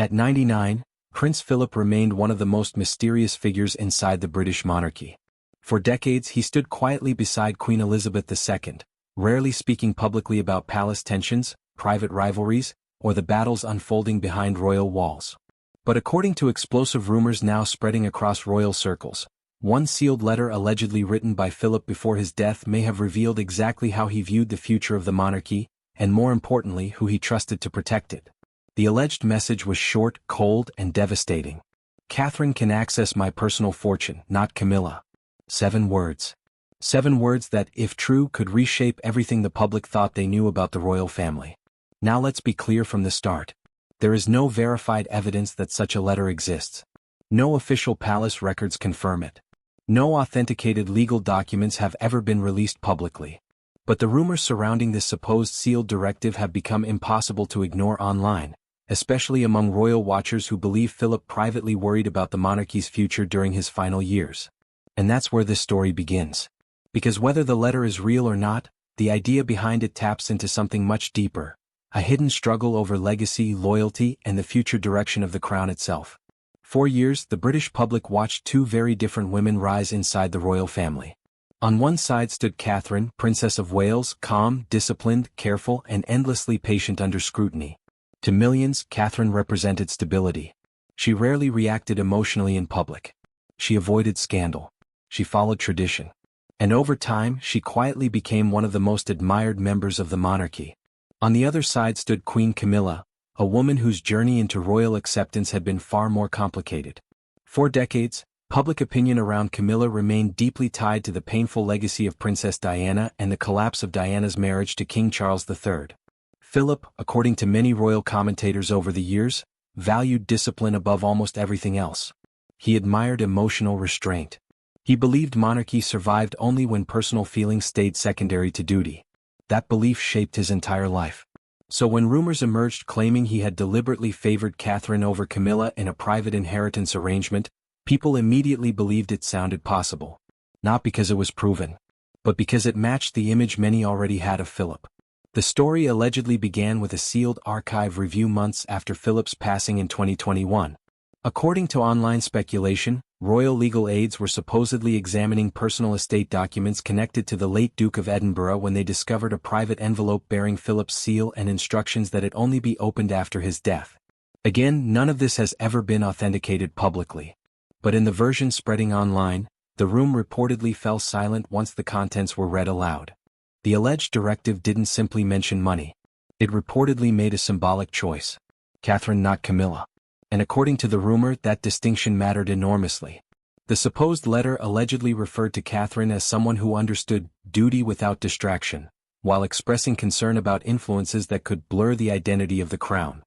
At 99, Prince Philip remained one of the most mysterious figures inside the British monarchy. For decades he stood quietly beside Queen Elizabeth II, rarely speaking publicly about palace tensions, private rivalries, or the battles unfolding behind royal walls. But according to explosive rumors now spreading across royal circles, one sealed letter allegedly written by Philip before his death may have revealed exactly how he viewed the future of the monarchy, and more importantly who he trusted to protect it. The alleged message was short, cold, and devastating. "Catherine can access my personal fortune, not Camilla." 7 words. 7 words that, if true, could reshape everything the public thought they knew about the royal family. Now let's be clear from the start. There is no verified evidence that such a letter exists. No official palace records confirm it. No authenticated legal documents have ever been released publicly. But the rumors surrounding this supposed sealed directive have become impossible to ignore online, especially among royal watchers who believe Philip privately worried about the monarchy's future during his final years. And that's where this story begins. Because whether the letter is real or not, the idea behind it taps into something much deeper: a hidden struggle over legacy, loyalty, and the future direction of the crown itself. For years, the British public watched two very different women rise inside the royal family. On one side stood Catherine, Princess of Wales, calm, disciplined, careful, and endlessly patient under scrutiny. To millions, Catherine represented stability. She rarely reacted emotionally in public. She avoided scandal. She followed tradition. And over time, she quietly became one of the most admired members of the monarchy. On the other side stood Queen Camilla, a woman whose journey into royal acceptance had been far more complicated. For decades, public opinion around Camilla remained deeply tied to the painful legacy of Princess Diana and the collapse of Diana's marriage to King Charles III. Philip, according to many royal commentators over the years, valued discipline above almost everything else. He admired emotional restraint. He believed monarchy survived only when personal feelings stayed secondary to duty. That belief shaped his entire life. So when rumors emerged claiming he had deliberately favored Catherine over Camilla in a private inheritance arrangement, people immediately believed it sounded possible. Not because it was proven, but because it matched the image many already had of Philip. The story allegedly began with a sealed archive review months after Philip's passing in 2021. According to online speculation, royal legal aides were supposedly examining personal estate documents connected to the late Duke of Edinburgh when they discovered a private envelope bearing Philip's seal and instructions that it only be opened after his death. Again, none of this has ever been authenticated publicly. But in the version spreading online, the room reportedly fell silent once the contents were read aloud. The alleged directive didn't simply mention money. It reportedly made a symbolic choice. Catherine, not Camilla. And according to the rumor, that distinction mattered enormously. The supposed letter allegedly referred to Catherine as someone who understood duty without distraction, while expressing concern about influences that could blur the identity of the crown.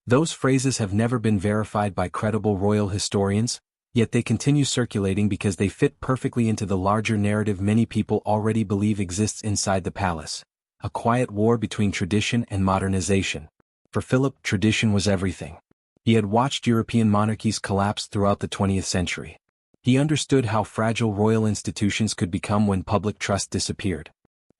Those phrases have never been verified by credible royal historians, yet they continue circulating because they fit perfectly into the larger narrative many people already believe exists inside the palace: a quiet war between tradition and modernization. For Philip, tradition was everything. He had watched European monarchies collapse throughout the 20th century. He understood how fragile royal institutions could become when public trust disappeared.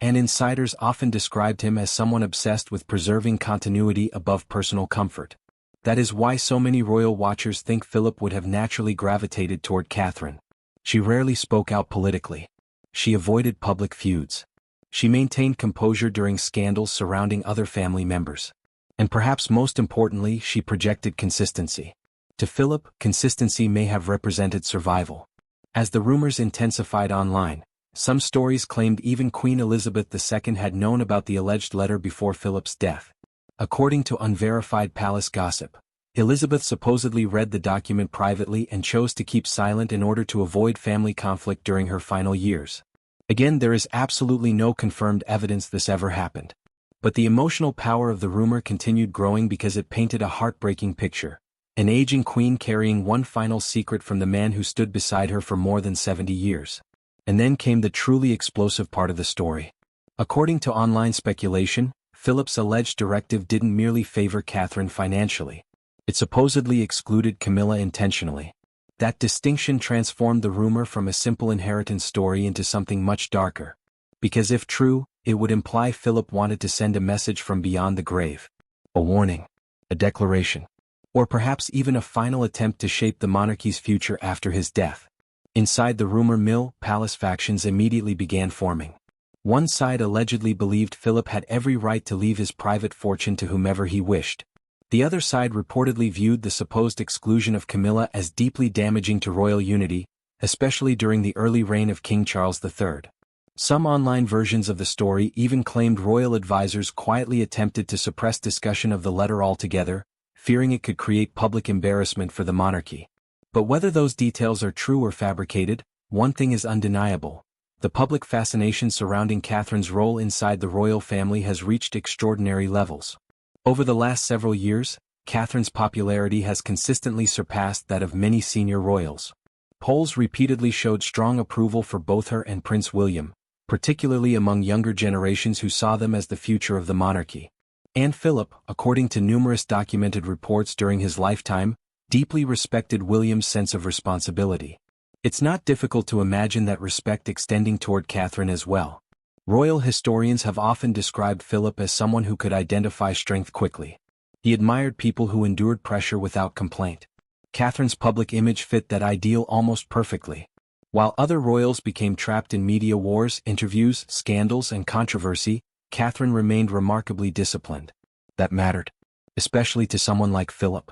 And insiders often described him as someone obsessed with preserving continuity above personal comfort. That is why so many royal watchers think Philip would have naturally gravitated toward Catherine. She rarely spoke out politically. She avoided public feuds. She maintained composure during scandals surrounding other family members. And perhaps most importantly, she projected consistency. To Philip, consistency may have represented survival. As the rumors intensified online, some stories claimed even Queen Elizabeth II had known about the alleged letter before Philip's death. According to unverified palace gossip, Elizabeth supposedly read the document privately and chose to keep silent in order to avoid family conflict during her final years. Again, there is absolutely no confirmed evidence this ever happened. But the emotional power of the rumor continued growing because it painted a heartbreaking picture: an aging queen carrying one final secret from the man who stood beside her for more than 70 years. And then came the truly explosive part of the story. According to online speculation, Philip's alleged directive didn't merely favor Catherine financially. It supposedly excluded Camilla intentionally. That distinction transformed the rumor from a simple inheritance story into something much darker. Because if true, it would imply Philip wanted to send a message from beyond the grave. A warning. A declaration. Or perhaps even a final attempt to shape the monarchy's future after his death. Inside the rumor mill, palace factions immediately began forming. One side allegedly believed Philip had every right to leave his private fortune to whomever he wished. The other side reportedly viewed the supposed exclusion of Camilla as deeply damaging to royal unity, especially during the early reign of King Charles III. Some online versions of the story even claimed royal advisors quietly attempted to suppress discussion of the letter altogether, fearing it could create public embarrassment for the monarchy. But whether those details are true or fabricated, one thing is undeniable. The public fascination surrounding Catherine's role inside the royal family has reached extraordinary levels. Over the last several years, Catherine's popularity has consistently surpassed that of many senior royals. Polls repeatedly showed strong approval for both her and Prince William, particularly among younger generations who saw them as the future of the monarchy. And Philip, according to numerous documented reports during his lifetime, deeply respected William's sense of responsibility. It's not difficult to imagine that respect extending toward Catherine as well. Royal historians have often described Philip as someone who could identify strength quickly. He admired people who endured pressure without complaint. Catherine's public image fit that ideal almost perfectly. While other royals became trapped in media wars, interviews, scandals, and controversy, Catherine remained remarkably disciplined. That mattered, especially to someone like Philip.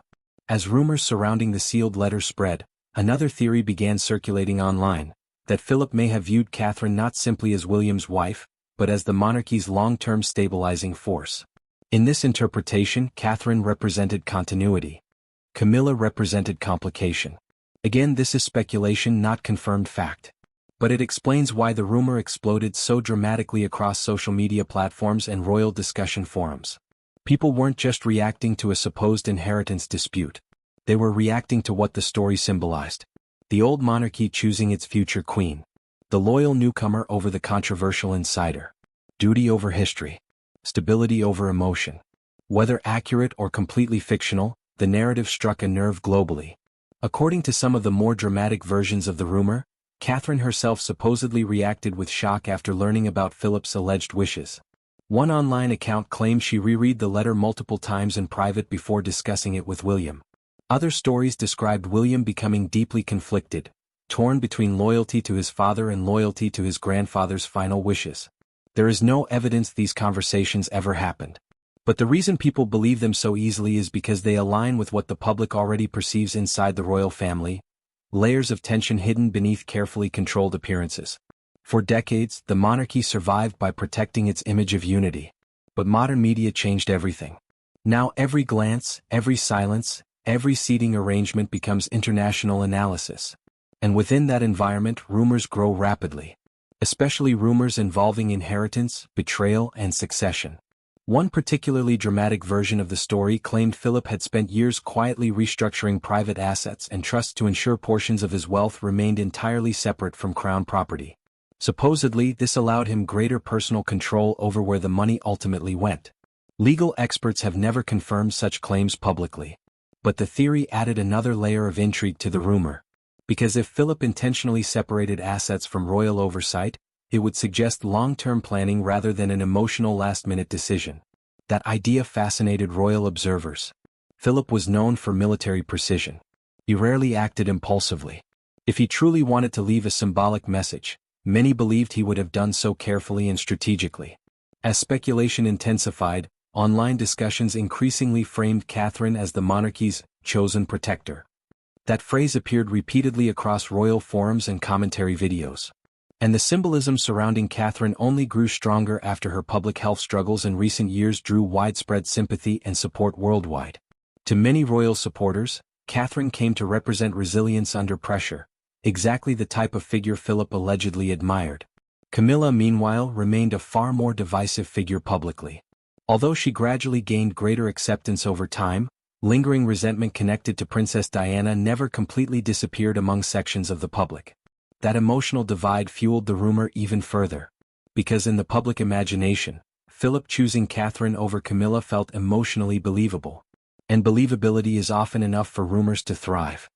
As rumors surrounding the sealed letter spread, another theory began circulating online, that Philip may have viewed Catherine not simply as William's wife, but as the monarchy's long-term stabilizing force. In this interpretation, Catherine represented continuity. Camilla represented complication. Again, this is speculation, not confirmed fact. But it explains why the rumor exploded so dramatically across social media platforms and royal discussion forums. People weren't just reacting to a supposed inheritance dispute. They were reacting to what the story symbolized. The old monarchy choosing its future queen. The loyal newcomer over the controversial insider. Duty over history. Stability over emotion. Whether accurate or completely fictional, the narrative struck a nerve globally. According to some of the more dramatic versions of the rumor, Catherine herself supposedly reacted with shock after learning about Philip's alleged wishes. One online account claimed she reread the letter multiple times in private before discussing it with William. Other stories described William becoming deeply conflicted, torn between loyalty to his father and loyalty to his grandfather's final wishes. There is no evidence these conversations ever happened. But the reason people believe them so easily is because they align with what the public already perceives inside the royal family, layers of tension hidden beneath carefully controlled appearances. For decades, the monarchy survived by protecting its image of unity. But modern media changed everything. Now every glance, every silence, every seating arrangement becomes international analysis. And within that environment, rumors grow rapidly. Especially rumors involving inheritance, betrayal, and succession. One particularly dramatic version of the story claimed Philip had spent years quietly restructuring private assets and trusts to ensure portions of his wealth remained entirely separate from crown property. Supposedly, this allowed him greater personal control over where the money ultimately went. Legal experts have never confirmed such claims publicly. But the theory added another layer of intrigue to the rumor. Because if Philip intentionally separated assets from royal oversight, it would suggest long-term planning rather than an emotional last-minute decision. That idea fascinated royal observers. Philip was known for military precision. He rarely acted impulsively. If he truly wanted to leave a symbolic message, many believed he would have done so carefully and strategically. As speculation intensified, online discussions increasingly framed Catherine as the monarchy's chosen protector. That phrase appeared repeatedly across royal forums and commentary videos. And the symbolism surrounding Catherine only grew stronger after her public health struggles in recent years drew widespread sympathy and support worldwide. To many royal supporters, Catherine came to represent resilience under pressure, exactly the type of figure Philip allegedly admired. Camilla, meanwhile, remained a far more divisive figure publicly. Although she gradually gained greater acceptance over time, lingering resentment connected to Princess Diana never completely disappeared among sections of the public. That emotional divide fueled the rumor even further. Because in the public imagination, Philip choosing Catherine over Camilla felt emotionally believable. And believability is often enough for rumors to thrive.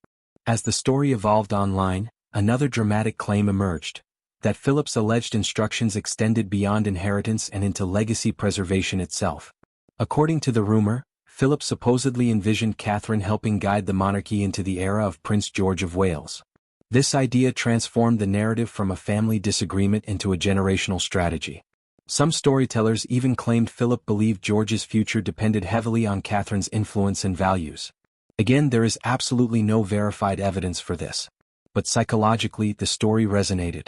As the story evolved online, another dramatic claim emerged. That Philip's alleged instructions extended beyond inheritance and into legacy preservation itself. According to the rumor, Philip supposedly envisioned Catherine helping guide the monarchy into the era of Prince George of Wales. This idea transformed the narrative from a family disagreement into a generational strategy. Some storytellers even claimed Philip believed George's future depended heavily on Catherine's influence and values. Again, there is absolutely no verified evidence for this. But psychologically, the story resonated.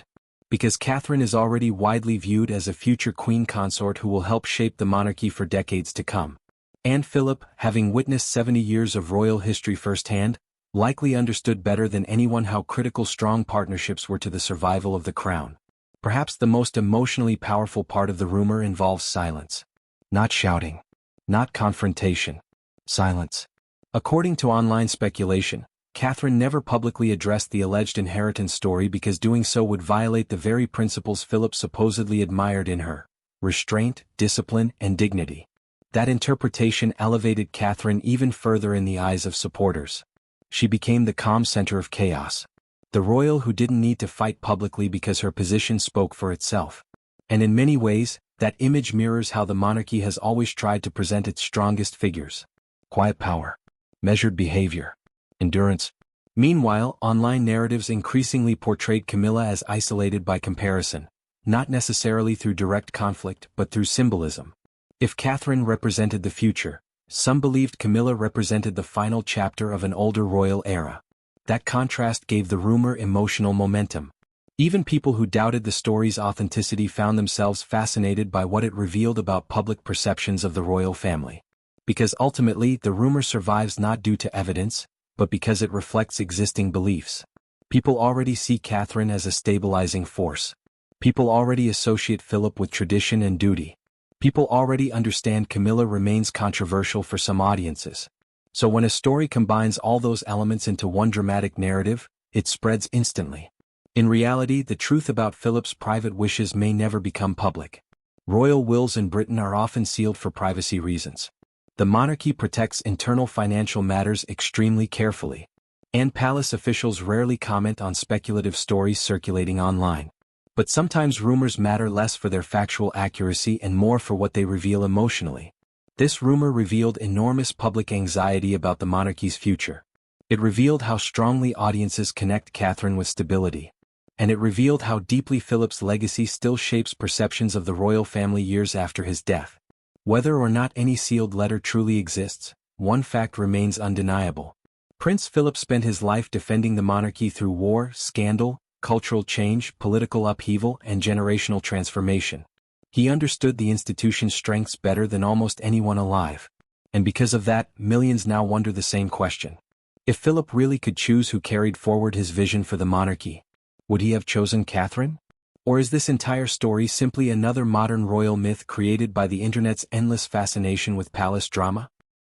Because Catherine is already widely viewed as a future queen consort who will help shape the monarchy for decades to come. And Philip, having witnessed 70 years of royal history firsthand, likely understood better than anyone how critical strong partnerships were to the survival of the crown. Perhaps the most emotionally powerful part of the rumor involves silence. Not shouting. Not confrontation. Silence. According to online speculation, Catherine never publicly addressed the alleged inheritance story because doing so would violate the very principles Philip supposedly admired in her: restraint, discipline, and dignity. That interpretation elevated Catherine even further in the eyes of supporters. She became the calm center of chaos. The royal who didn't need to fight publicly because her position spoke for itself. And in many ways, that image mirrors how the monarchy has always tried to present its strongest figures. Quiet power. Measured behavior. Endurance. Meanwhile, online narratives increasingly portrayed Camilla as isolated by comparison, not necessarily through direct conflict but through symbolism. If Catherine represented the future, some believed Camilla represented the final chapter of an older royal era. That contrast gave the rumor emotional momentum. Even people who doubted the story's authenticity found themselves fascinated by what it revealed about public perceptions of the royal family. Because ultimately, the rumor survives not due to evidence, but because it reflects existing beliefs. People already see Catherine as a stabilizing force. People already associate Philip with tradition and duty. People already understand Camilla remains controversial for some audiences. So when a story combines all those elements into one dramatic narrative, it spreads instantly. In reality, the truth about Philip's private wishes may never become public. Royal wills in Britain are often sealed for privacy reasons. The monarchy protects internal financial matters extremely carefully. And palace officials rarely comment on speculative stories circulating online. But sometimes rumors matter less for their factual accuracy and more for what they reveal emotionally. This rumor revealed enormous public anxiety about the monarchy's future. It revealed how strongly audiences connect Catherine with stability. And it revealed how deeply Philip's legacy still shapes perceptions of the royal family years after his death. Whether or not any sealed letter truly exists, one fact remains undeniable. Prince Philip spent his life defending the monarchy through war, scandal, cultural change, political upheaval, and generational transformation. He understood the institution's strengths better than almost anyone alive. And because of that, millions now wonder the same question. If Philip really could choose who carried forward his vision for the monarchy, would he have chosen Catherine? Or is this entire story simply another modern royal myth created by the internet's endless fascination with palace drama?